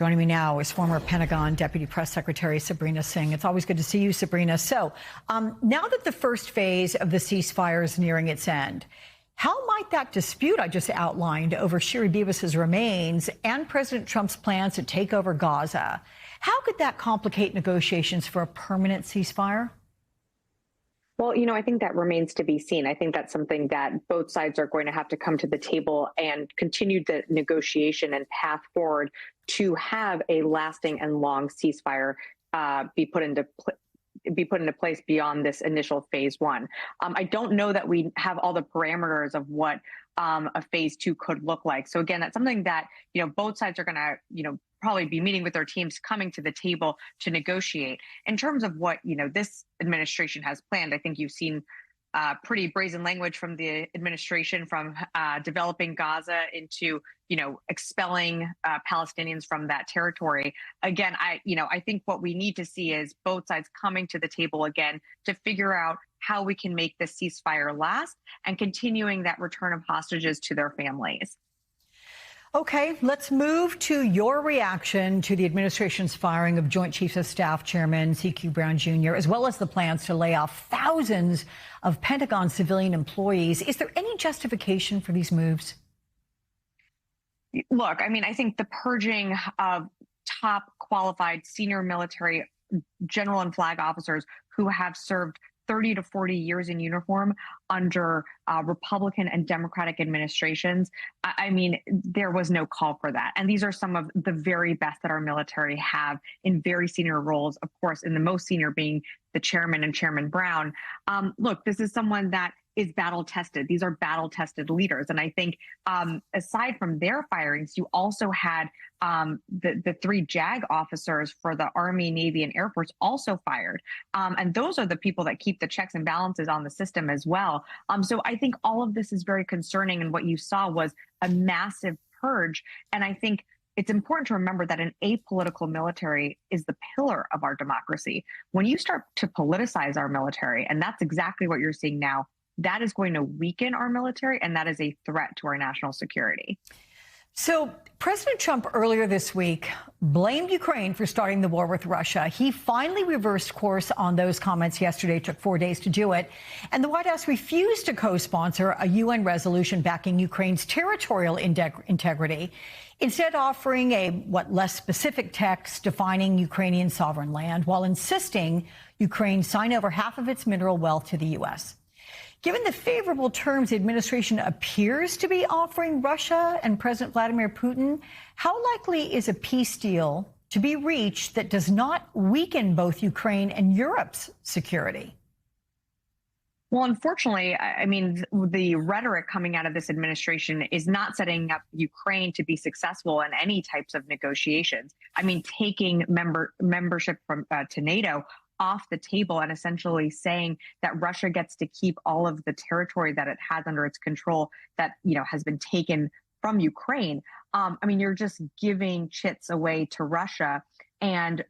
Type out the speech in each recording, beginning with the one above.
Joining me now is former Pentagon Deputy Press Secretary Sabrina Singh. It's always good to see you, Sabrina. So now that the first phase of the ceasefire is nearing its end, how might that dispute I just outlined over Shiri Bibas's remains and President Trump's plans to take over Gaza, how could that complicate negotiations for a permanent ceasefire? Well, I think that remains to be seen. I think that's something that both sides are going to have to come to the table and continue the negotiation and path forward to have a lasting and long ceasefire be put into place beyond this initial phase one. I don't know that we have all the parameters of what a phase two could look like. So again, that's something that both sides are going to probably be meeting with their teams, coming to the table to negotiate. In terms of what this administration has planned, I think you've seen pretty brazen language from the administration, from developing Gaza into expelling Palestinians from that territory. Again, I think what we need to see is both sides coming to the table again to figure out how we can make this ceasefire last and continuing that return of hostages to their families. Okay, let's move to your reaction to the administration's firing of Joint Chiefs of Staff Chairman C.Q. Brown Jr., as well as the plans to lay off thousands of Pentagon civilian employees. Is there any justification for these moves? Look, I think the purging of top qualified senior military general and flag officers who have served 30 to 40 years in uniform under Republican and Democratic administrations. There was no call for that. And these are some of the very best that our military have in very senior roles, of course, in the most senior being the chairman and Chairman Brown. Look, this is someone that is battle tested. These are battle tested leaders. And I think aside from their firings, you also had the three JAG officers for the Army, Navy, and Air Force also fired. And those are the people that keep the checks and balances on the system as well. So I think all of this is very concerning. And what you saw was a massive purge. And I think it's important to remember that an apolitical military is the pillar of our democracy. When you start to politicize our military, and that's exactly what you're seeing now, that is going to weaken our military, and that is a threat to our national security. So President Trump earlier this week blamed Ukraine for starting the war with Russia. He finally reversed course on those comments yesterday. It took 4 days to do it. And the White House refused to co-sponsor a UN resolution backing Ukraine's territorial integrity, instead offering a less specific text defining Ukrainian sovereign land while insisting Ukraine sign over half of its mineral wealth to the U.S. Given the favorable terms the administration appears to be offering Russia and President Vladimir Putin, how likely is a peace deal to be reached that does not weaken both Ukraine and Europe's security? Well, unfortunately, the rhetoric coming out of this administration is not setting up Ukraine to be successful in any types of negotiations. Taking membership to NATO off the table and essentially saying that Russia gets to keep all of the territory that it has under its control that, has been taken from Ukraine. You're just giving chits away to Russia and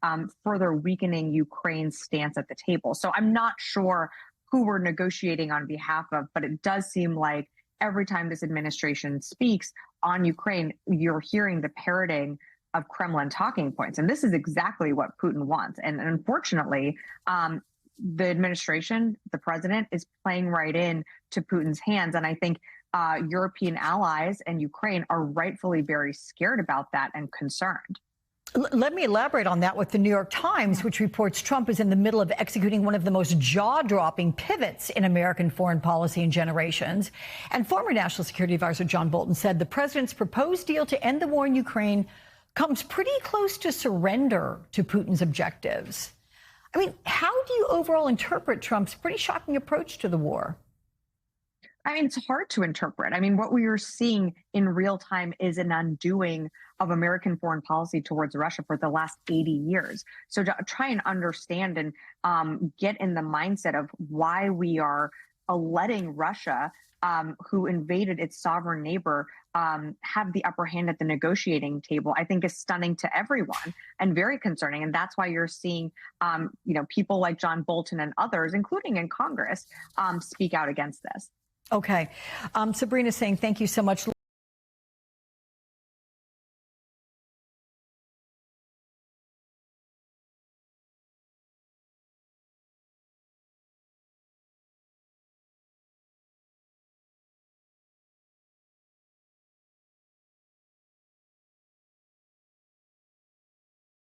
further weakening Ukraine's stance at the table. So I'm not sure who we're negotiating on behalf of, but it does seem like every time this administration speaks on Ukraine, you're hearing the parroting of Kremlin talking points. And this is exactly what Putin wants. And unfortunately, the administration, the president, is playing right in to Putin's hands. And I think European allies and Ukraine are rightfully very scared about that and concerned. Let me elaborate on that with the New York Times, which reports Trump is in the middle of executing one of the most jaw-dropping pivots in American foreign policy in generations. And former National Security Advisor John Bolton said the president's proposed deal to end the war in Ukraine comes pretty close to surrender to Putin's objectives. How do you overall interpret Trump's pretty shocking approach to the war? It's hard to interpret. What we are seeing in real time is an undoing of American foreign policy towards Russia for the last 80 years. So to try and understand and get in the mindset of why we are letting Russia, who invaded its sovereign neighbor, have the upper hand at the negotiating table, I think is stunning to everyone and very concerning. And that's why you're seeing, people like John Bolton and others, including in Congress, speak out against this. Okay. Sabrina Singh, thank you so much.